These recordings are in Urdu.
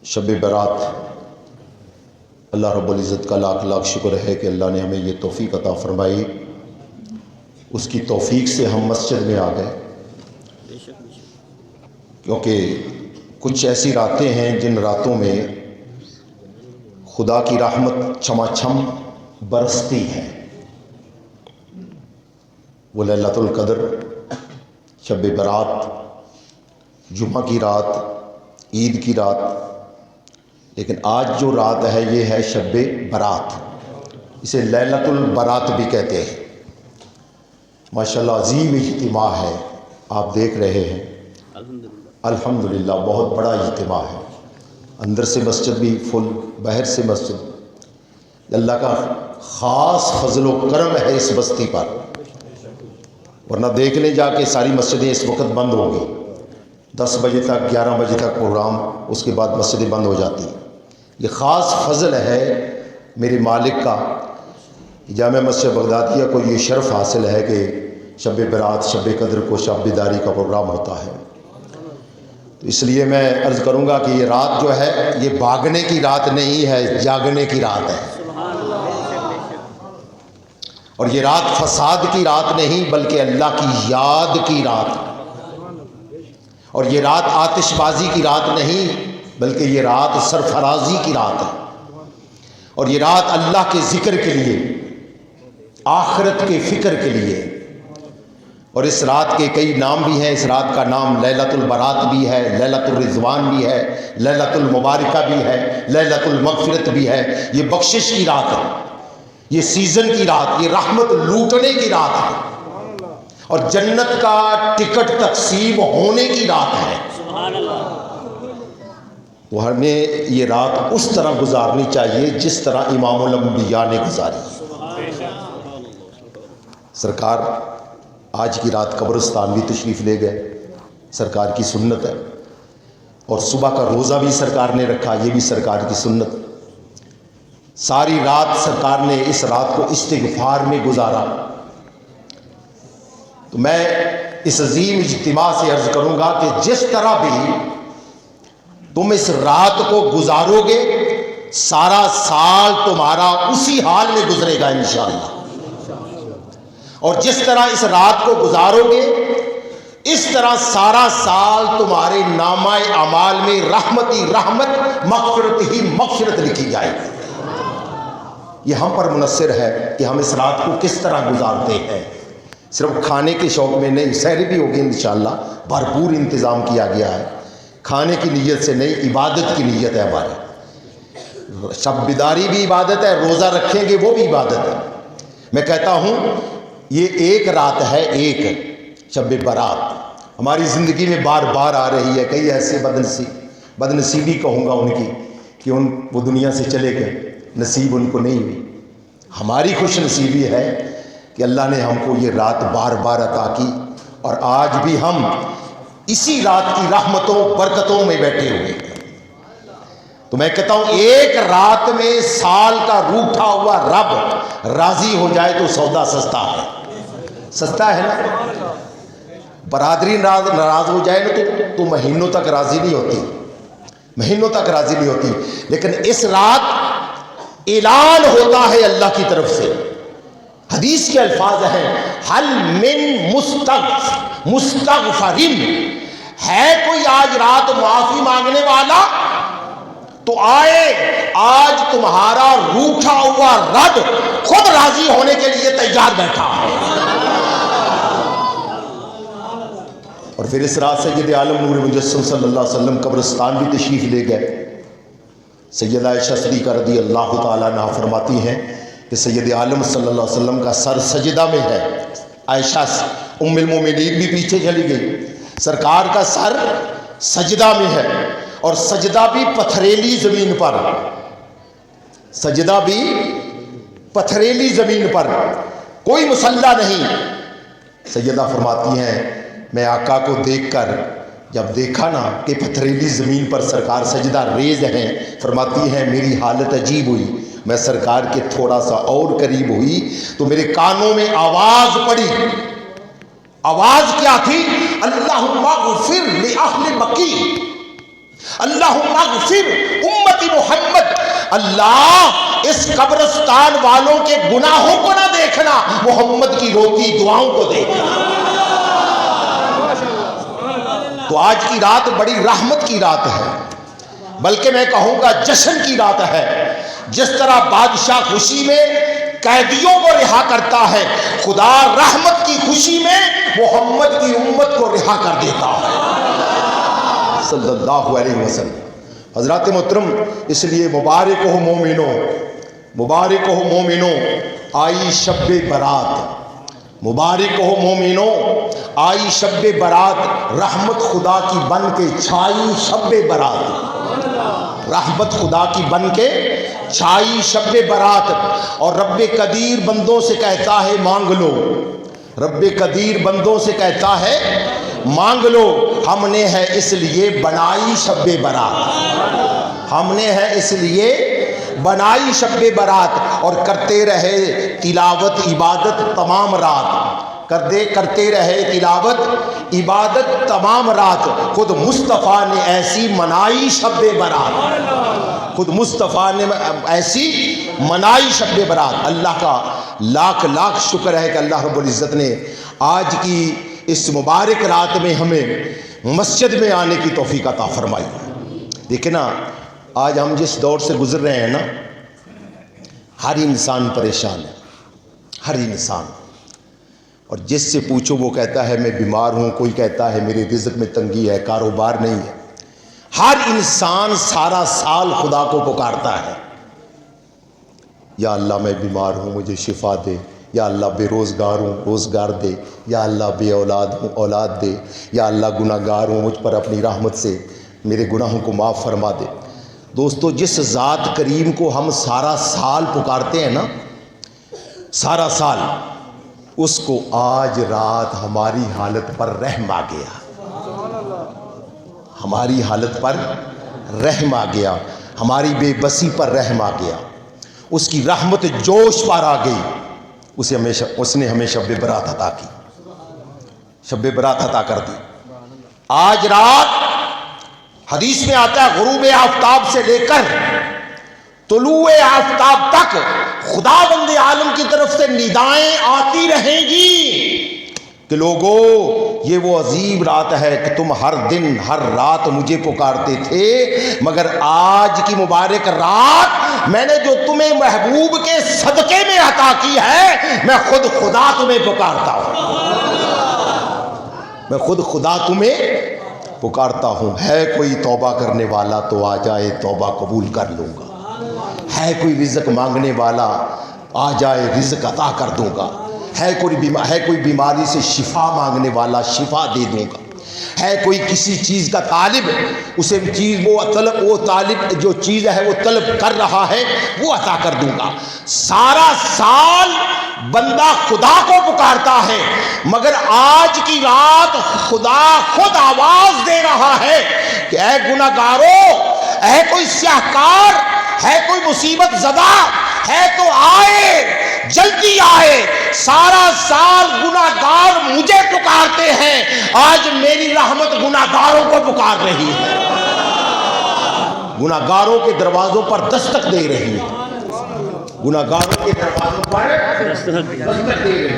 شب برات اللہ رب العزت کا لاکھ لاکھ شکر ہے کہ اللہ نے ہمیں یہ توفیق عطا فرمائی۔ اس کی توفیق سے ہم مسجد میں آ گئے، کیونکہ کچھ ایسی راتیں ہیں جن راتوں میں خدا کی رحمت چھما چھم برستی ہے۔ وہ لیلۃ القدر، شب برات، جمعہ کی رات، عید کی رات، لیکن آج جو رات ہے یہ ہے شب برات، اسے لیلۃ البرات بھی کہتے ہیں۔ ماشاءاللہ عظیم اجتماع ہے، آپ دیکھ رہے ہیں الحمدللہ بہت بڑا اجتماع ہے، اندر سے مسجد بھی فل، باہر سے مسجد۔ اللہ کا خاص فضل و کرم ہے اس بستی پر، ورنہ دیکھ لیں جا کے ساری مسجدیں اس وقت بند ہوں گی، 10 بجے تک 11 بجے تک پروگرام، اس کے بعد مسجدیں بند ہو جاتی ہیں۔ یہ خاص فضل ہے میرے مالک کا، جامع مسجد بغدادیہ کو یہ شرف حاصل ہے کہ شب برات، شب قدر کو شب بیداری کا پروگرام ہوتا ہے۔ تو اس لیے میں عرض کروں گا کہ یہ رات جو ہے یہ بھاگنے کی رات نہیں ہے، جاگنے کی رات ہے۔ اور یہ رات فساد کی رات نہیں بلکہ اللہ کی یاد کی رات ہے۔ اور یہ رات آتش بازی کی رات نہیں بلکہ یہ رات سرفرازی کی رات ہے۔ اور یہ رات اللہ کے ذکر کے لیے، آخرت کے فکر کے لیے۔ اور اس رات کے کئی نام بھی ہیں، اس رات کا نام لیلۃ البرات بھی ہے، لیلۃ الرضوان بھی ہے، لیلۃ المبارکہ بھی ہے، لیلۃ المغفرت بھی ہے۔ یہ بخشش کی رات ہے، یہ سیزن کی رات، یہ رحمت لوٹنے کی رات ہے، اور جنت کا ٹکٹ تقسیم ہونے کی رات ہے۔ تو ہمیں یہ رات اس طرح گزارنی چاہیے جس طرح امام الانبیاء نے گزاری۔ سرکار آج کی رات قبرستان بھی تشریف لے گئے، سرکار کی سنت ہے، اور صبح کا روزہ بھی سرکار نے رکھا، یہ بھی سرکار کی سنت۔ ساری رات سرکار نے اس رات کو استغفار میں گزارا۔ تو میں اس عظیم اجتماع سے عرض کروں گا کہ جس طرح بھی تم اس رات کو گزارو گے، سارا سال تمہارا اسی حال میں گزرے گا انشاءاللہ۔ اور جس طرح اس رات کو گزارو گے، اس طرح سارا سال تمہارے نامہ اعمال میں رحمت ہی رحمت، مغفرت ہی مغفرت لکھی جائے گی۔ یہ ہم پر منحصر ہے کہ ہم اس رات کو کس طرح گزارتے ہیں۔ صرف کھانے کے شوق میں نہیں، سحری بھی ہوگی انشاءاللہ، بھرپور انتظام کیا گیا ہے، کھانے کی نیت سے نہیں، عبادت کی نیت ہے ہماری۔ شب بیداری بھی عبادت ہے، روزہ رکھیں گے وہ بھی عبادت ہے۔ میں کہتا ہوں یہ ایک رات ہے، ایک شب برات ہماری زندگی میں بار بار آ رہی ہے۔ کئی ایسے بدنصیبی کہوں گا ان کی کہ وہ دنیا سے چلے گئے، نصیب ان کو نہیں ہوئی۔ ہماری خوش نصیبی ہے کہ اللہ نے ہم کو یہ رات بار بار عطا کی، اور آج بھی ہم اسی رات کی رحمتوں برکتوں میں بیٹھے ہوئے ہیں۔ تو میں کہتا ہوں ایک رات میں سال کا روٹھا ہوا رب راضی ہو جائے تو سودا سستا ہے، سستا ہے نا۔ برادری ناراض ہو جائے نا تو مہینوں تک راضی نہیں ہوتی، مہینوں تک راضی نہیں ہوتی۔ لیکن اس رات اعلان ہوتا ہے اللہ کی طرف سے، حدیث کے الفاظ ہیں حل من مستغفرین، ہے کوئی آج رات معافی مانگنے والا تو آئے، آج تمہارا روٹھا ہوا رب خود راضی ہونے کے لیے تیار بیٹھا ہے۔ اور پھر اس رات سید عالم نور مجسم صلی اللہ علیہ وسلم قبرستان بھی تشریف لے گئے۔ سیدہ عائشہ صدیقہ رضی اللہ تعالیٰ عنہا فرماتی ہیں کہ سید عالم صلی اللہ علیہ وسلم کا سر سجدہ میں ہے۔ عائشہ ام المومنین بھی پیچھے چلی گئی، سرکار کا سر سجدہ میں ہے، اور سجدہ بھی پتھریلی زمین پر، سجدہ بھی پتھریلی زمین پر، کوئی مصلی نہیں۔ سیدہ فرماتی ہیں میں آقا کو دیکھ کر جب دیکھا نا کہ پتھریلی زمین پر سرکار سجدہ ریز ہیں، فرماتی ہیں میری حالت عجیب ہوئی، میں سرکار کے تھوڑا سا اور قریب ہوئی تو میرے کانوں میں آواز پڑی۔ آواز کیا تھی؟ اللہم اغفر لأہل بقیع، اللہم اغفر امتی محمد، اللہ اس قبرستان والوں کے گناہوں کو نہ دیکھنا، محمد کی روتی دعاؤں کو دیکھنا۔ تو آج کی رات بڑی رحمت کی رات ہے، بلکہ میں کہوں گا جشن کی رات ہے۔ جس طرح بادشاہ خوشی میں قیدیوں کو رہا کرتا ہے، خدا رحمت کی خوشی میں محمد کی امت کو رہا کر دیتا ہے صلی اللہ علیہ وسلم۔ حضرات محترم، اس لیے مبارک ہو مومنوں، مبارک ہو مومنوں، آئی شب برات، مبارک ہو مومنوں، آئی شب برات، رحمت خدا کی بن کے چھائی شب برات، رحمت خدا کی بن کے چھائی شب برات۔ اور رب قدیر بندوں سے کہتا ہے مانگ لو، رب قدیر بندوں سے کہتا ہے مانگ لو، ہم نے ہے اس لیے بنائی شب برات، ہم نے ہے اس لیے بنائی شب برات، اور کرتے رہے تلاوت عبادت تمام رات، کرتے رہے تلاوت عبادت تمام رات، خود مصطفیٰ نے ایسی منائی شب برات، خود مصطفیٰ نے ایسی منائی شب برات۔ اللہ کا لاکھ لاکھ شکر ہے کہ اللہ رب العزت نے آج کی اس مبارک رات میں ہمیں مسجد میں آنے کی توفیق عطا فرمائی۔ دیکھیں نا، آج ہم جس دور سے گزر رہے ہیں نا، ہر انسان پریشان ہے، ہر انسان، اور جس سے پوچھو وہ کہتا ہے میں بیمار ہوں، کوئی کہتا ہے میرے رزق میں تنگی ہے، کاروبار نہیں ہے۔ ہر انسان سارا سال خدا کو پکارتا ہے، یا اللہ میں بیمار ہوں مجھے شفا دے، یا اللہ بے روزگار ہوں روزگار دے، یا اللہ بے اولاد ہوں اولاد دے، یا اللہ گناہ گار ہوں مجھ پر اپنی رحمت سے میرے گناہوں کو معاف فرما دے۔ دوستو، جس ذات کریم کو ہم سارا سال پکارتے ہیں نا، سارا سال، اس کو آج رات ہماری حالت پر رحم آ گیا، ہماری حالت پر رحم آ گیا، ہماری بے بسی پر رحم آ گیا، اس کی رحمت جوش پر آ گئی، اس نے ہمیں شب برات عطا کی، شب برات عطا کر دی۔ آج رات حدیث میں آتا ہے غروب آفتاب سے لے کر طلوع آفتاب تک خدا بند عالم کی طرف سے ندائیں آتی رہیں گی کہ لوگو یہ وہ عظیم رات ہے کہ تم ہر دن ہر رات مجھے پکارتے تھے، مگر آج کی مبارک رات میں نے جو تمہیں محبوب کے صدقے میں عطا کی ہے، میں خود خدا تمہیں پکارتا ہوں، میں خود خدا تمہیں پکارتا ہوں۔ ہے کوئی توبہ کرنے والا تو آ جائے، توبہ قبول کر لوں گا۔ ہے کوئی رزق مانگنے والا آ جائے، رزق عطا کر دوں گا۔ ہے کوئی بیماری سے شفا مانگنے والا، شفا دے دوں گا۔ ہے کوئی کسی چیز کا طالب، اسے چیز وہ طالب جو چیز ہے وہ طلب کر رہا ہے، وہ عطا کر دوں گا۔ سارا سال بندہ خدا کو پکارتا ہے، مگر آج کی رات خدا خود آواز دے رہا ہے کہ اے گناہگارو، اے کوئی سیاہکار، ہے کوئی مصیبت زدہ، ہے تو آئے، جلدی آئے۔ سارا سال گناہگار مجھے پکارتے ہیں، آج میری رحمت گناہگاروں کو پکار رہی ہے، گناہگاروں کے دروازوں پر دستک دے رہی ہے، گناہگاروں کے دروازوں پر دستک دے رہی ہے۔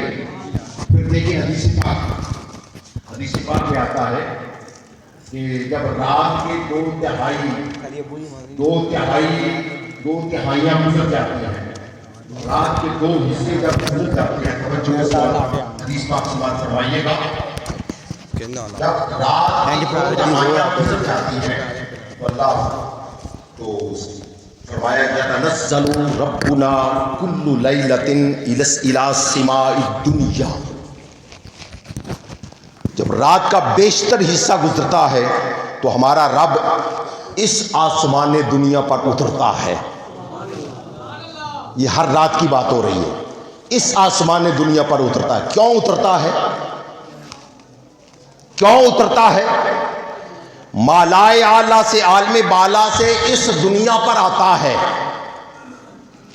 پھر دیکھیں حدیث پاک میں آتا ہے کہ جب رات کے دو تہائیاں گزر جاتی ہیں، رات کے دو حصے جب گزر جاتے ہیں، توجہ کے ساتھ حدیث پاک سماعت فرمائیے گا، جب رات کی دو تہائیاں گزر جاتی ہیں تو اللہ تو فرمایا یتنزل ربنا کل لیلۃ الی السماء الدنیا، جب رات کا بیشتر حصہ گزرتا ہے تو ہمارا رب اس آسمان دنیا پر اترتا ہے۔ یہ ہر رات کی بات ہو رہی ہے، اس آسمان دنیا پر اترتا ہے۔ کیوں اترتا ہے؟ کیوں اترتا ہے؟ مالائے اعلیٰ سے، عالم بالا سے اس دنیا پر آتا ہے،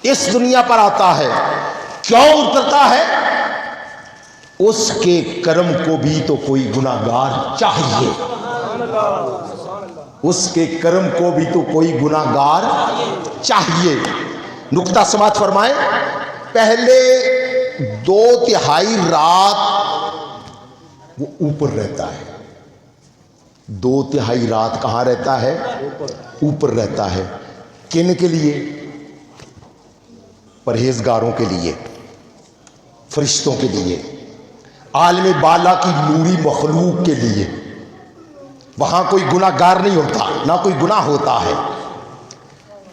اس دنیا پر آتا ہے۔ کیوں اترتا ہے؟ اس کے کرم کو بھی تو کوئی گناہگار چاہیے، اس کے کرم کو بھی تو کوئی گناہگار چاہیے۔ نقطہ سماعت فرمائیں، پہلے 2/3 رات وہ اوپر رہتا ہے، 2/3 رات کہاں رہتا ہے؟ اوپر رہتا ہے۔ کن کے لیے؟ پرہیزگاروں کے لیے، فرشتوں کے لیے، عالم بالا کی نوری مخلوق کے لیے۔ وہاں کوئی گناہ گار نہیں ہوتا، نہ کوئی گناہ ہوتا ہے۔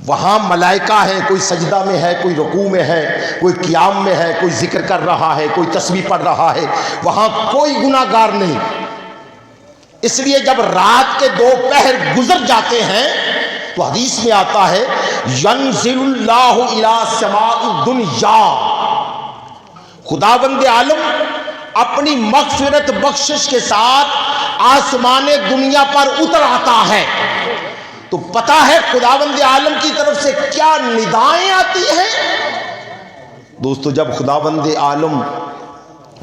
وہاں ملائکہ ہیں، کوئی سجدہ میں ہے، کوئی رکوع میں ہے، کوئی قیام میں ہے، کوئی ذکر کر رہا ہے، کوئی تسبیح پڑھ رہا ہے، وہاں کوئی گناہ گار نہیں۔ اس لیے جب رات کے 2 پہر گزر جاتے ہیں تو حدیث میں آتا ہے ینزل اللہ الی سماء الدنیا، خداوند عالم اپنی مغفرت بخشش کے ساتھ آسمان دنیا پر اتر آتا ہے۔ تو پتہ ہے خداوند عالم کی طرف سے کیا ندائیں آتی ہیں؟ دوستو، جب خداوند عالم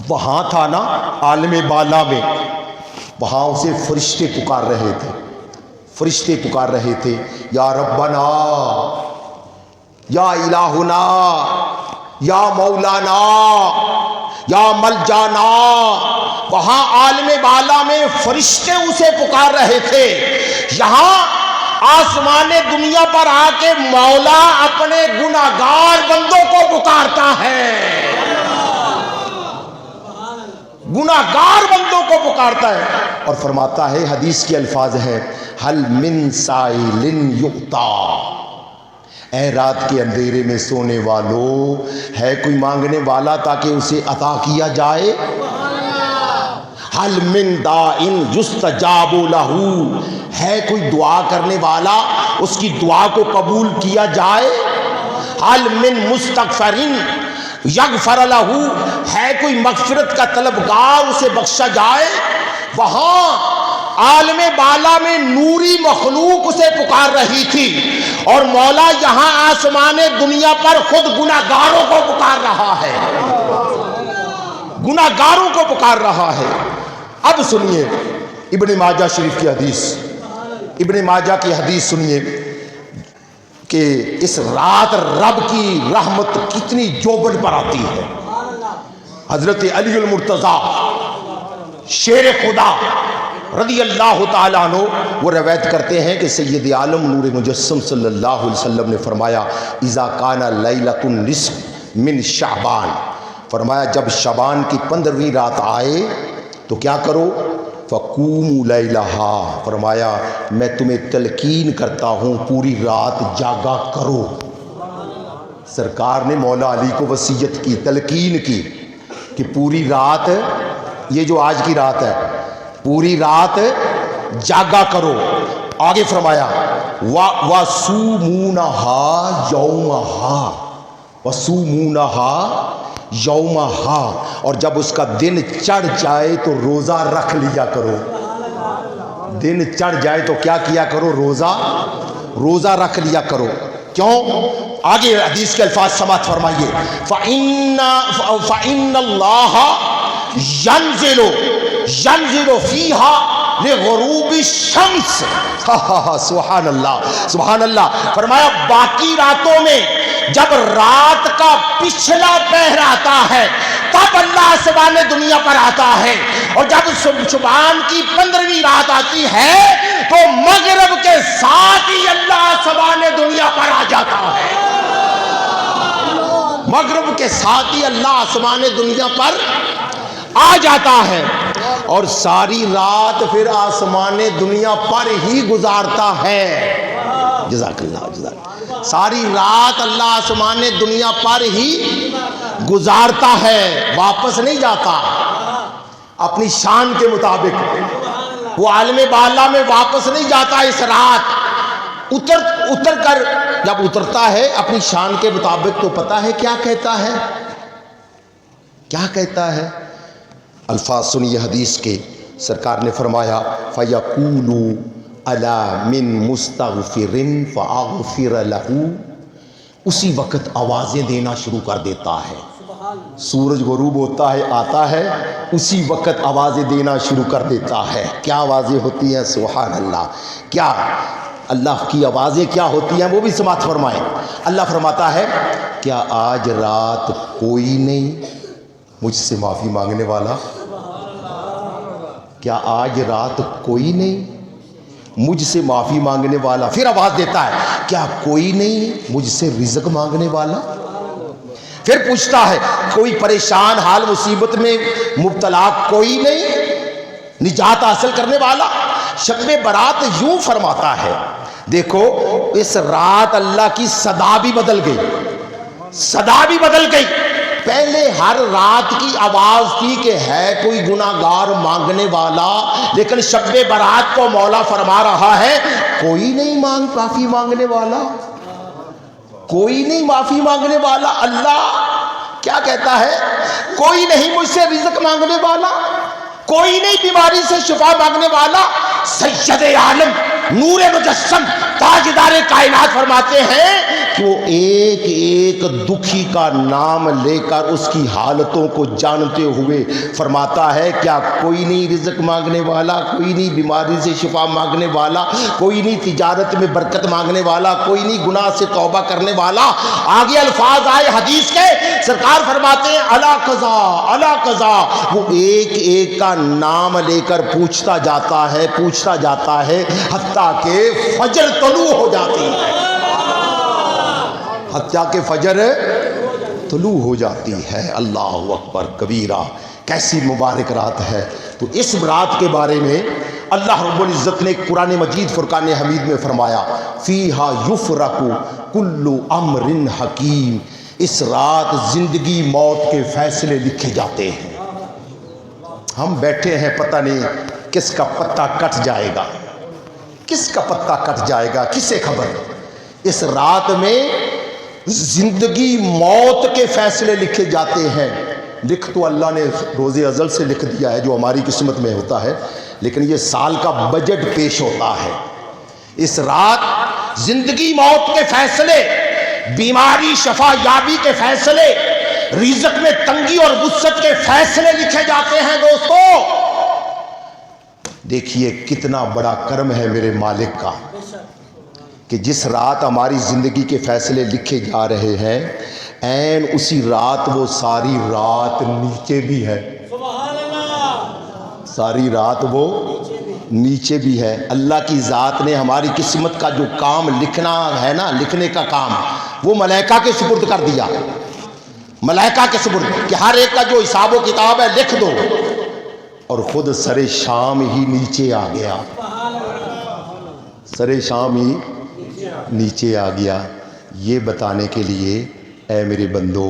وہاں تھا نا، عالم بالا میں، وہاں اسے فرشتے پکار رہے تھے، فرشتے پکار رہے تھے، یا ربنا، یا الہنا، یا مولانا، یا ملجانا۔ وہاں عالم بالا میں فرشتے اسے پکار رہے تھے۔ یہاں آسمان دنیا پر آ کے مولا اپنے گناہگار بندوں کو پکارتا ہے، گناہگار بندوں کو پکارتا ہے اور فرماتا ہے، حدیث کے الفاظ ہیں، حل من سائل یعطا، اے رات کے اندھیرے میں سونے والو، ہے کوئی مانگنے والا تاکہ اسے عطا کیا جائے؟ حل من داعٍ یستجاب لہ، ہے کوئی دعا کرنے والا اس کی دعا کو قبول کیا جائے؟ حل من مستغفر یغفر لہ، ہے کوئی مغفرت کا طلبگار اسے بخشا جائے؟ وہاں عالم بالا میں نوری مخلوق اسے پکار رہی تھی، اور مولا یہاں آسمان دنیا پر خود گناہگاروں کو پکار رہا ہے، گناہگاروں کو پکار رہا ہے۔ اب سنیے ابن ماجہ شریف کی حدیث، ابن ماجہ کی حدیث سنیے کہ اس رات رب کی رحمت کتنی جوبن پر آتی ہے۔ حضرت علی المرتضیٰ شیر خدا رضی اللہ تعالیٰ عنہ وہ روایت کرتے ہیں کہ سید عالم نور مجسم صلی اللہ علیہ وسلم نے فرمایا، اذا کان لیلۃ النصف من شعبان، فرمایا جب شعبان کی 15ویں رات آئے تو کیا کرو؟ فقوموا لیلہا، فرمایا میں تمہیں تلقین کرتا ہوں پوری رات جاگا کرو۔ سرکار نے مولا علی کو وصیت کی، تلقین کی کہ پوری رات، یہ جو آج کی رات ہے، پوری رات جاگا کرو۔ آگے فرمایا وَصُومُونَهَا يَوْمَهَا، وَصُومُونَهَا يَوْمَهَا، اور جب اس کا دن چڑھ جائے تو روزہ رکھ لیا کرو۔ دن چڑھ جائے تو کیا کیا کرو؟ روزہ رکھ لیا کرو۔ کیوں؟ آگے حدیث کے الفاظ سماعت فرمائیے، فَإِنَّ اللَّهَ يَنزِلُ فِيهَا لِغُرُوبِ الشَّمْسِ۔ سبحان اللہ، سبحان اللہ۔ فرمایا باقی راتوں میں جب رات کا پچھلا پہر آتا ہے تب اللہ آسمان دنیا پر آتا ہے، اور جب شعبان کی 15ویں رات آتی ہے تو مغرب کے ساتھ ہی اللہ آسمان دنیا پر آ جاتا ہے، مغرب کے ساتھ ہی اللہ آسمان دنیا پر آ جاتا ہے، اور ساری رات پھر آسمان دنیا پر ہی گزارتا ہے۔ جزاک اللہ، جزاک اللہ۔ ساری رات اللہ آسمان دنیا پر ہی گزارتا ہے، واپس نہیں جاتا اپنی شان کے مطابق۔ وہ عالم بالا میں واپس نہیں جاتا، اس رات اتر کر جب اترتا ہے اپنی شان کے مطابق تو پتہ ہے کیا کہتا ہے؟ کیا کہتا ہے؟ الفاظ سنیے حدیث کے، سرکار نے فرمایا فَيَقُولُ أَلَا مِن مُسْتَغْفِرٍ فَأَغْفِرَ لَهُ، اسی وقت آوازیں دینا شروع کر دیتا ہے، سورج غروب ہوتا ہے، آتا ہے، اسی وقت آوازیں دینا شروع کر دیتا ہے۔ کیا آوازیں ہوتی ہیں، سبحان اللہ! کیا اللہ کی آوازیں کیا ہوتی ہیں، وہ بھی سماعت فرمائیں۔ اللہ فرماتا ہے کیا آج رات کوئی نہیں مجھ سے معافی مانگنے والا؟ کیا آج رات کوئی نہیں مجھ سے معافی مانگنے والا؟ پھر آواز دیتا ہے کیا کوئی نہیں مجھ سے رزق مانگنے والا؟ پھر پوچھتا ہے کوئی پریشان حال مصیبت میں مبتلا کوئی نہیں نجات حاصل کرنے والا؟ شب برات یوں فرماتا ہے، دیکھو اس رات اللہ کی صدا بھی بدل گئی، صدا بھی بدل گئی۔ پہلے ہر رات کی آواز تھی کہ ہے کوئی گناہگار مانگنے والا، لیکن شب برات کو مولا فرما رہا ہے کوئی نہیں معافی مانگنے والا، کوئی نہیں معافی مانگنے والا۔ اللہ کیا کہتا ہے؟ کوئی نہیں مجھ سے رزق مانگنے والا، کوئی نہیں بیماری سے شفا مانگنے والا۔ سید عالم نور مجسم تاجدار کائنات فرماتے ہیں کہ وہ ایک ایک دکھی کا نام لے کر اس کی حالتوں کو جانتے ہوئے فرماتا ہے کیا کوئی نہیں رزق مانگنے والا، کوئی نہیں بیماری سے شفا مانگنے والا، کوئی نہیں تجارت میں برکت مانگنے والا، کوئی نہیں گناہ سے توبہ کرنے والا۔ آگے الفاظ آئے حدیث کے، سرکار فرماتے ہیں الا قضا الا قضا، وہ ایک ایک کا نام لے کر پوچھتا جاتا ہے حتیٰ کہ فجر طلوع ہو جاتی ہے، حتیٰ کہ فجر طلوع ہو جاتی ہے۔ اللہ اکبر کبیرہ، کیسی مبارک رات ہے۔ تو اس رات کے بارے میں اللہ رب العزت نے قرآن مجید فرقان حمید میں فرمایا فیہا یفرق کل امر حکیم، اس رات زندگی موت کے فیصلے لکھے جاتے ہیں۔ ہم بیٹھے ہیں، پتہ نہیں کس کا پتہ کٹ جائے گا، کس کا پتہ کٹ جائے گا، کسے خبر۔ اس رات میں زندگی موت کے فیصلے لکھے جاتے ہیں۔ لکھ تو اللہ نے روز ازل سے لکھ دیا ہے جو ہماری قسمت میں ہوتا ہے، لیکن یہ سال کا بجٹ پیش ہوتا ہے۔ اس رات زندگی موت کے فیصلے، بیماری شفا یابی کے فیصلے، رزق میں تنگی اور وسعت کے فیصلے لکھے جاتے ہیں۔ دوستو دیکھیے کتنا بڑا کرم ہے میرے مالک کا کہ جس رات ہماری زندگی کے فیصلے لکھے جا رہے ہیں، عین اسی رات وہ ساری رات نیچے بھی ہے، ساری رات وہ نیچے بھی ہے۔ اللہ کی ذات نے ہماری قسمت کا جو کام لکھنا ہے نا، لکھنے کا کام، وہ ملائکہ کے سپرد کر دیا، ملائکہ کے سپرد کہ ہر ایک کا جو حساب و کتاب ہے لکھ دو، اور خود سر شام ہی نیچے آ گیا، سر شام ہی نیچے آ گیا، یہ بتانے کے لیے اے میرے بندو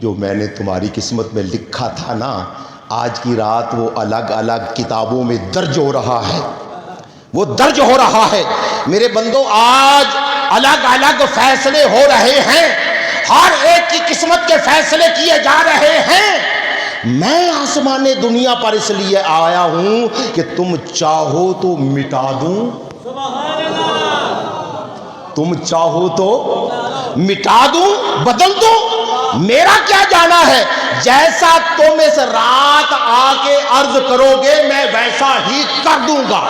جو میں نے تمہاری قسمت میں لکھا تھا نا، آج کی رات وہ الگ الگ کتابوں میں درج ہو رہا ہے، وہ درج ہو رہا ہے میرے بندو۔ آج الگ الگ فیصلے ہو رہے ہیں، ہر ایک کی قسمت کے فیصلے کیے جا رہے ہیں۔ میں آسمان دنیا پر اس لیے آیا ہوں کہ تم چاہو تو مٹا دوں، تم چاہو تو مٹا دوں، بدل دوں، میرا کیا جانا ہے؟ جیسا تم اس رات آ کے عرض کرو گے میں ویسا ہی کر دوں گا،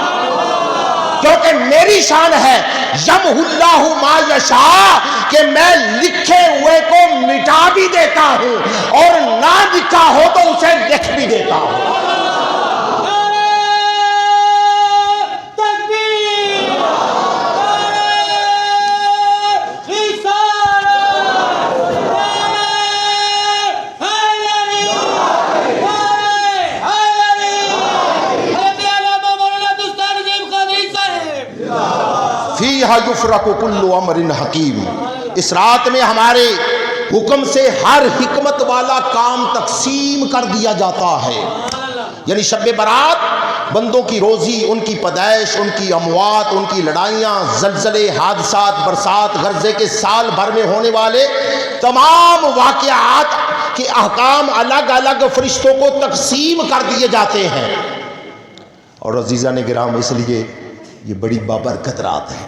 کیونکہ میری شان ہے یمحو اللہ ما یشاء کہ میں لکھے ہوئے کو مٹا بھی دیتا ہوں اور نہ لکھا ہو تو اسے لکھ بھی دیتا ہوں۔ فیہا یفرق کل امر حکیم، اس رات میں ہمارے حکم سے ہر حکمت والا کام تقسیم کر دیا جاتا ہے۔ یعنی شب برات بندوں کی روزی، ان کی پیدائش، ان کی اموات، ان کی لڑائیاں، زلزلے، حادثات، برسات، غرضے کے سال بھر میں ہونے والے تمام واقعات کے احکام الگ الگ فرشتوں کو تقسیم کر دیے جاتے ہیں۔ اور عزیزان گرام اس لیے یہ بڑی بابرکت رات ہے،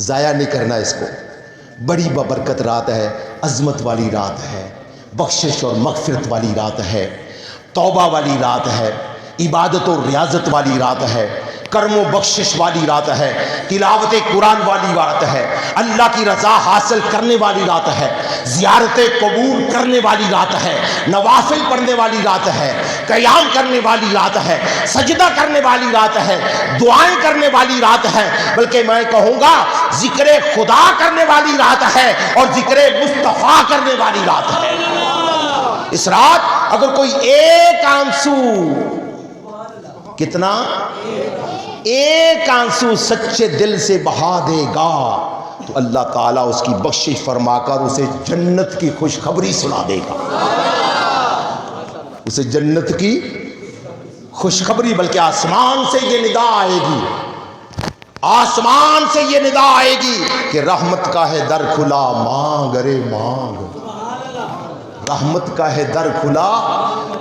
ضائع نہیں کرنا اس کو، بڑی بابرکت رات ہے، عظمت والی رات ہے۔ بخشش اور مغفرت والی رات ہے، توبہ والی رات ہے، عبادت و ریاضت والی رات ہے، کرم و بخشش والی رات ہے، تلاوت قرآن والی رات ہے، اللہ کی رضا حاصل کرنے والی رات ہے، زیارت قبول کرنے والی رات ہے، نوافل پڑھنے والی رات ہے، قیام کرنے والی رات ہے، سجدہ کرنے والی رات ہے، دعائیں کرنے والی رات ہے، بلکہ میں کہوں گا ذکر خدا کرنے والی رات ہے اور ذکر مصطفیٰ کرنے والی رات ہے۔ اس رات اگر کوئی ایک آنسو، کتنا؟ ایک آنسو سچے دل سے بہا دے گا تو اللہ تعالیٰ اس کی بخشش فرما کر اسے جنت کی خوشخبری سنا دے گا، اسے جنت کی خوشخبری، بلکہ آسمان سے یہ ندا آئے گی، آسمان سے یہ ندا آئے گی کہ رحمت کا ہے در کھلا مانگ ارے مانگ، رحمت کا ہے در کھلا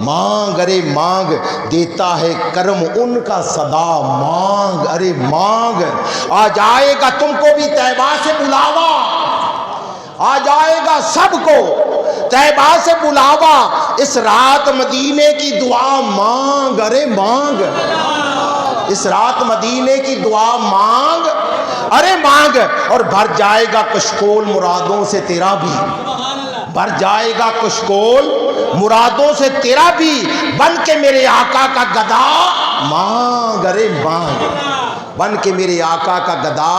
مانگ ارے مانگ، دیتا ہے کرم ان کا صدا مانگ ارے مانگ۔ آ جائے گا تم کو بھی طیبہ سے بلاوا، آ جائے گا سب کو طیبہ سے بلاوا، اس رات مدینے کی دعا مانگ ارے مانگ، اس رات مدینے کی دعا مانگ ارے مانگ، اور بھر جائے گا کشکول مرادوں سے تیرا بھی، بھر جائے گا کشکول مرادوں سے تیرا بھی، بن کے میرے آقا کا گدا مانگ ارے مانگ، بن کے میرے آقا کا گدا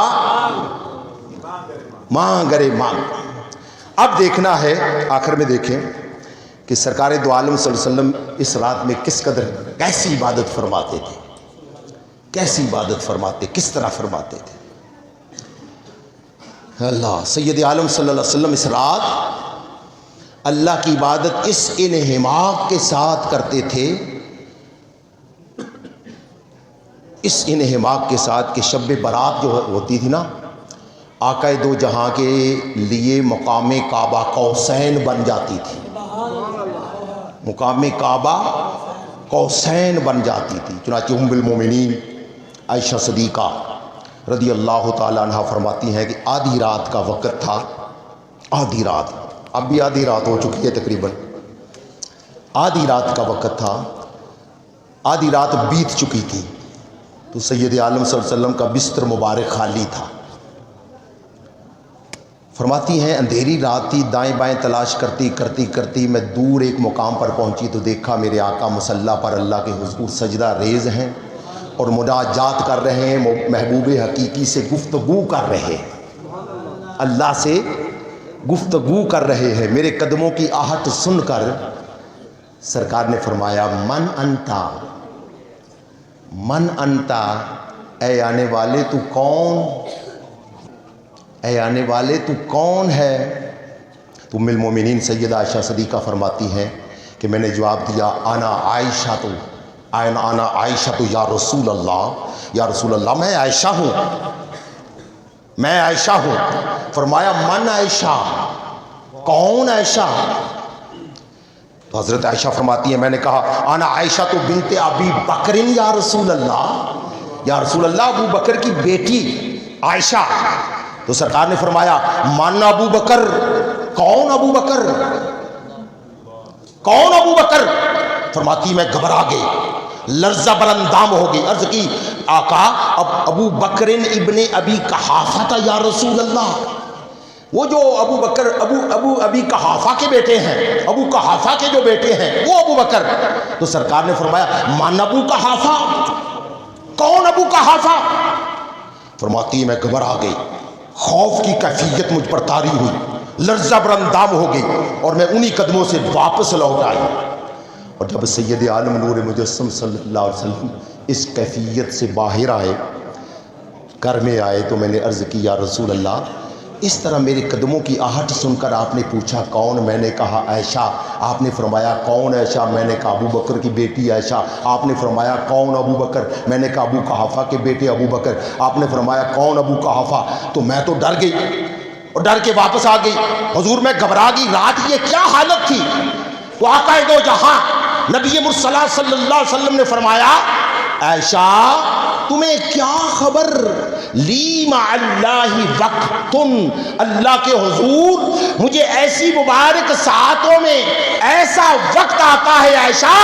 مانگ ارے مانگ۔ اب دیکھنا ہے، آخر میں دیکھیں کہ سرکار دو عالم صلی اللہ علیہ وسلم اس رات میں کس قدر کیسی عبادت فرماتے تھے، کیسی عبادت فرماتے، کس طرح فرماتے تھے۔ اللہ سید عالم صلی اللہ علیہ وسلم اس رات اللہ کی عبادت اس انہماک کے ساتھ کرتے تھے، اس انہماک کے ساتھ کہ شب برات جو ہوتی تھی نا، آقا دو جہاں کے لیے مقام کعبہ قوسین بن جاتی تھی، مقام کعبہ قوسین بن جاتی تھی۔ چنانچہ ام المومنین عائشہ صدیقہ رضی اللہ تعالیٰ عنہ فرماتی ہیں کہ آدھی رات کا وقت تھا، آدھی رات، اب بھی آدھی رات ہو چکی ہے تقریباً، آدھی رات کا وقت تھا، آدھی رات بیت چکی تھی، تو سید عالم صلی اللہ علیہ وسلم کا بستر مبارک خالی تھا۔ فرماتی ہیں اندھیری رات تھی، دائیں بائیں تلاش کرتی کرتی کرتی میں دور ایک مقام پر پہنچی تو دیکھا میرے آقا مصلی پر اللہ کے حضور سجدہ ریز ہیں اور مناجات کر رہے ہیں، محبوب حقیقی سے گفتگو کر رہے ہیں، اللہ سے گفتگو کر رہے ہیں۔ میرے قدموں کی آہٹ سن کر سرکار نے فرمایا من انتا، من انتا، اے آنے والے تو کون، اے آنے والے تو کون ہے؟ تو ام المومنین سیدہ عائشہ صدیقہ فرماتی ہیں کہ میں نے جواب دیا انا عائشہ تو، انا عائشہ تو یا رسول اللہ، یا رسول اللہ میں عائشہ ہوں، میں عائشہ ہوں۔ فرمایا من عائشہ، کون عائشہ؟ تو حضرت عائشہ فرماتی ہیں میں نے کہا انا عائشہ تو بنت ابی بکر یا رسول اللہ، یا رسول اللہ ابو بکر کی بیٹی عائشہ۔ تو سرکار نے فرمایا من ابو بکر، کون ابو بکر، کون ابو بکر؟ فرماتی میں گھبرا گئی، لرزہ براندام ہو گئی، عرض کی آقا اب ابو بکر ابن ابی قحافہ تھا یا رسول اللہ، وہ جو ابو بکر ابو ابی قحافہ کے بیٹے ہیں، ابو قحافہ کے جو بیٹے ہیں وہ ابو بکر۔ تو سرکار نے فرمایا من ابو قحافہ، کون ابو قحافہ؟ فرماتی میں گھبرا گئی، خوف کی کیفیت مجھ پر طاری ہوئی، لرزہ براندام ہو گئی اور میں انہی قدموں سے واپس لوٹ آئی۔ اور جب سید عالم نور مجسم صلی اللہ علیہ وسلم اس کیفیت سے باہر آئے، گھر میں آئے، تو میں نے عرض کی یا رسول اللہ اس طرح میرے قدموں کی آہٹ سن کر آپ نے پوچھا کون؟ میں نے کہا عائشہ۔ آپ نے فرمایا کون عائشہ؟ میں نے کہا ابو بکر کی بیٹی عائشہ۔ آپ نے فرمایا کون ابو بکر؟ میں نے کہا ابو قحافہ کے بیٹے ابو بکر۔ آپ نے فرمایا کون ابو قحافہ؟ تو میں تو ڈر گئی اور ڈر کے واپس آ گئی، حضور میں گھبرا گئی، رات یہ کیا حالت تھی؟ تو آقا دو جہاں نبی مرسلہ صلی اللہ علیہ وسلم نے فرمایا عائشہ تمہیں کیا خبر، لی مع اللہ وقتن، اللہ کے حضور مجھے ایسی مبارک ساعتوں میں ایسا وقت آتا ہے عائشہ،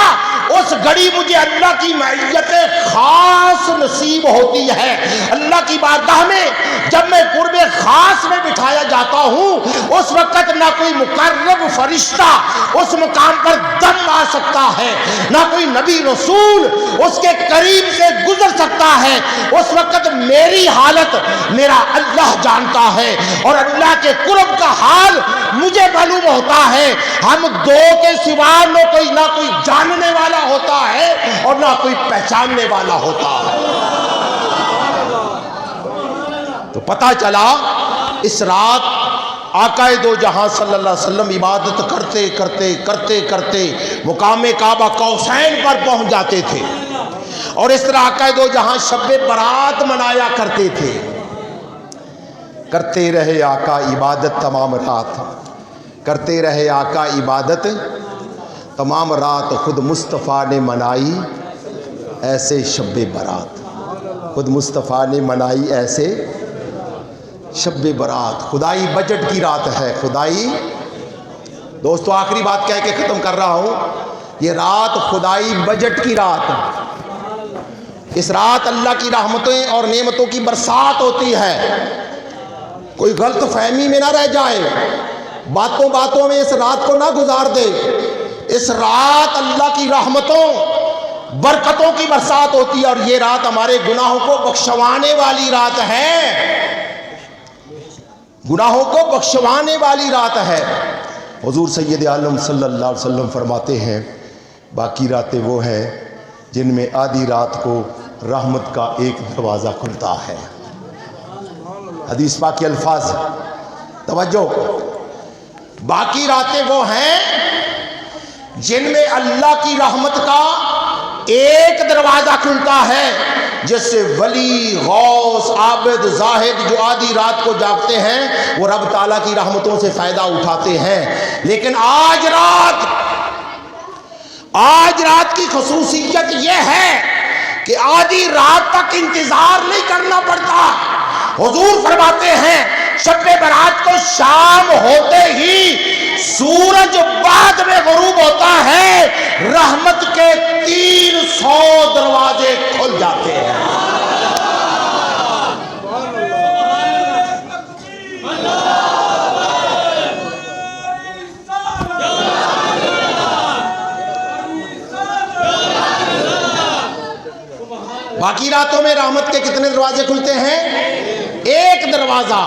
اس گھڑی مجھے اللہ کی معیت خاص نصیب ہوتی ہے۔ اللہ کی بارگاہ میں جب میں قرب خاص میں بٹھایا جاتا ہوں، اس وقت نہ کوئی مقرب فرشتہ اس مقام پر دم آ سکتا ہے، نہ کوئی نبی رسول اس کے قریب سے گزر سکتا ہے۔ اس وقت میری حالت میرا اللہ جانتا ہے، اور اللہ کے قرب کا حال مجھے معلوم ہوتا ہے۔ ہم دو کے سوا نہ کوئی جاننے والا ہوتا ہے اور نہ کوئی پہچاننے والا ہوتا ہے۔ تو پتہ چلا اس رات آقا دو جہاں صلی اللہ علیہ وسلم عبادت کرتے کرتے کرتے کرتے مقام کعبہ قوسین پر پہنچ جاتے تھے، اور اس طرح آقا دو جہاں شب برات منایا کرتے تھے۔ کرتے رہے آقا عبادت تمام رات، کرتے رہے آقا عبادت تمام رات، خود مصطفیٰ نے منائی ایسے شب برات، خود مصطفیٰ نے منائی ایسے شب برات۔ خدائی بجٹ کی رات ہے، خدائی دوستو آخری بات کہہ کے ختم کر رہا ہوں، یہ رات خدائی بجٹ کی رات ہے۔ اس رات اللہ کی رحمتیں اور نعمتوں کی برسات ہوتی ہے۔ کوئی غلط فہمی میں نہ رہ جائے، باتوں باتوں میں اس رات کو نہ گزار دے۔ اس رات اللہ کی رحمتوں برکتوں کی برسات ہوتی ہے، اور یہ رات ہمارے گناہوں کو بخشوانے والی رات ہے، گناہوں کو بخشوانے والی رات ہے۔ حضور سید عالم صلی اللہ علیہ وسلم فرماتے ہیں باقی راتیں وہ ہیں جن میں آدھی رات کو رحمت کا ایک دروازہ کھلتا ہے۔ حدیث پاک کے الفاظ توجہ، باقی راتیں وہ ہیں جن میں اللہ کی رحمت کا ایک دروازہ کھلتا ہے، جس سے ولی، غوث، عابد، زاہد جو آدھی رات کو جاگتے ہیں وہ رب تعالیٰ کی رحمتوں سے فائدہ اٹھاتے ہیں۔ لیکن آج رات کی خصوصیت یہ ہے کہ آدھی رات تک انتظار نہیں کرنا پڑتا۔ حضور فرماتے ہیں شب برات کو شام ہوتے ہی سورج بعد میں غروب ہوتا ہے، رحمت کے 300 دروازے کھل جاتے ہیں۔ باقی راتوں میں رحمت کے کتنے دروازے کھلتے ہیں؟ ایک دروازہ۔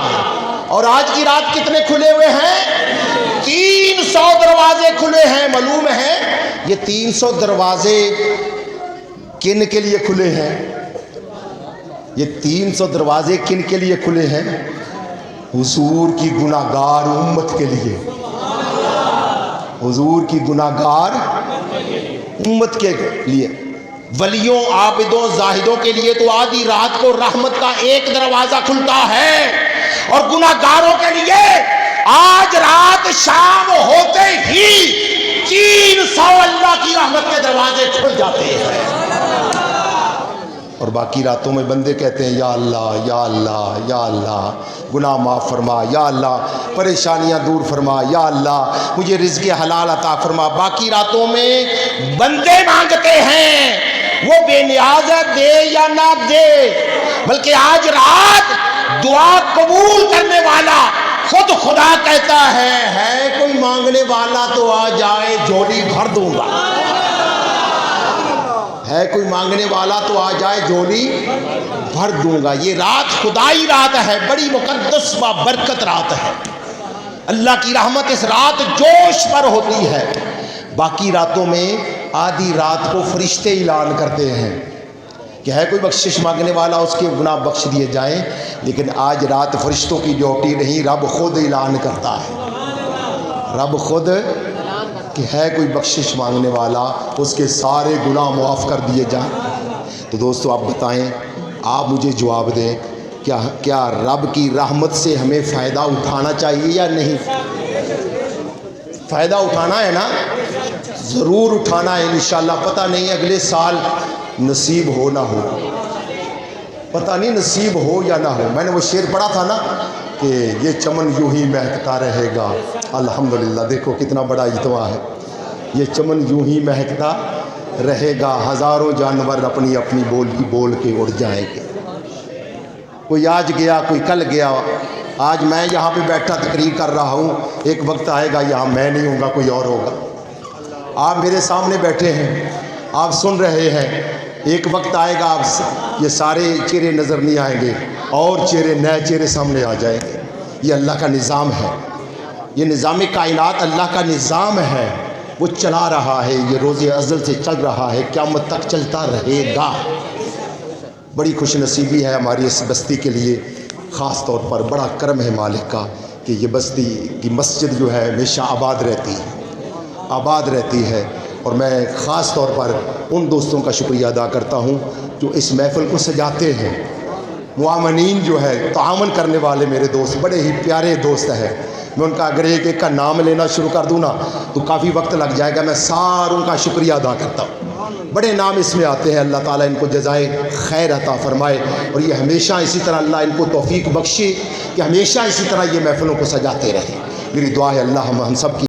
اور آج کی رات کتنے کھلے ہوئے ہیں؟ 300 دروازے کھلے ہیں۔ معلوم ہے یہ 300 دروازے کن کے لیے کھلے ہیں؟ یہ 300 دروازے کن کے لیے کھلے ہیں؟ حضور کی گناہگار امت کے لیے، حضور کی گناہگار امت کے لیے، ولیوں، عابدوں، زاہدوں کے لیے تو آدھی رات کو رحمت کا ایک دروازہ کھلتا ہے، اور گناہگاروں کے لیے آج رات شام ہوتے ہی 300 اللہ کی رحمت کے دروازے کھل جاتے ہیں۔ اور باقی راتوں میں بندے کہتے ہیں یا اللہ یا اللہ یا اللہ گناہ معاف فرما، یا اللہ پریشانیاں دور فرما، یا اللہ مجھے رزق حلال عطا فرما۔ باقی راتوں میں بندے مانگتے ہیں، وہ بے نیاز ہے، دے یا نہ دے، بلکہ آج رات دعا قبول کرنے والا خود خدا کہتا ہے کوئی مانگنے والا تو آ جائے جھولی بھر دوں گا، ہے کوئی مانگنے والا تو آ جائے جھولی بھر دوں گا۔ یہ رات خدائی رات ہے، بڑی مقدس و برکت رات ہے۔ اللہ کی رحمت اس رات جوش پر ہوتی ہے۔ باقی راتوں میں آدھی رات کو فرشتے اعلان کرتے ہیں کہ ہے کوئی بخشش مانگنے والا، اس کے گناہ بخش دیے جائیں، لیکن آج رات فرشتوں کی ڈیوٹی نہیں، رب خود اعلان کرتا ہے، رب خود کہ ہے کوئی بخشش مانگنے والا، اس کے سارے گناہ معاف کر دیے جائیں۔ تو دوستو آپ بتائیں، آپ مجھے جواب دیں، کیا رب کی رحمت سے ہمیں فائدہ اٹھانا چاہیے یا نہیں؟ فائدہ اٹھانا ہے نا، ضرور اٹھانا ہے انشاءاللہ۔ پتہ نہیں اگلے سال نصیب ہو نہ ہو، پتہ نہیں نصیب ہو یا نہ ہو. میں نے وہ شعر پڑھا تھا نا کہ یہ چمن یوں ہی مہکتا رہے گا. الحمدللہ دیکھو کتنا بڑا اجتماع ہے. یہ چمن یوں ہی مہکتا رہے گا، ہزاروں جانور اپنی اپنی بولی بول کے اڑ جائیں گے. کوئی آج گیا، کوئی کل گیا. آج میں یہاں پہ بیٹھا تقریر کر رہا ہوں، ایک وقت آئے گا یہاں میں نہیں ہوں گا، کوئی اور ہوگا. آپ میرے سامنے بیٹھے ہیں، آپ سن رہے ہیں، ایک وقت آئے گا آپ یہ سارے چہرے نظر نہیں آئیں گے، اور چہرے نئے چہرے سامنے آ جائیں گے. یہ اللہ کا نظام ہے، یہ نظام کائنات اللہ کا نظام ہے. وہ چلا رہا ہے، یہ روز ازل سے چل رہا ہے، قیامت تک چلتا رہے گا. بڑی خوش نصیبی ہے ہماری اس بستی کے لیے، خاص طور پر بڑا کرم ہے مالک کا کہ یہ بستی کی مسجد جو ہے ہمیشہ آباد رہتی ہے. اور میں خاص طور پر ان دوستوں کا شکریہ ادا کرتا ہوں جو اس محفل کو سجاتے ہیں. معاونین جو ہے، تعاون کرنے والے میرے دوست بڑے ہی پیارے دوست ہیں. میں ان کا اگر ایک ایک کا نام لینا شروع کر دوں نا تو کافی وقت لگ جائے گا. میں ساروں کا شکریہ ادا کرتا ہوں. بڑے نام اس میں آتے ہیں. اللہ تعالیٰ ان کو جزائے خیر عطا فرمائے، اور یہ ہمیشہ اسی طرح اللہ ان کو توفیق بخشے کہ ہمیشہ اسی طرح یہ محفلوں کو سجاتے رہیں. میری دعا ہے اللہ ہم سب کی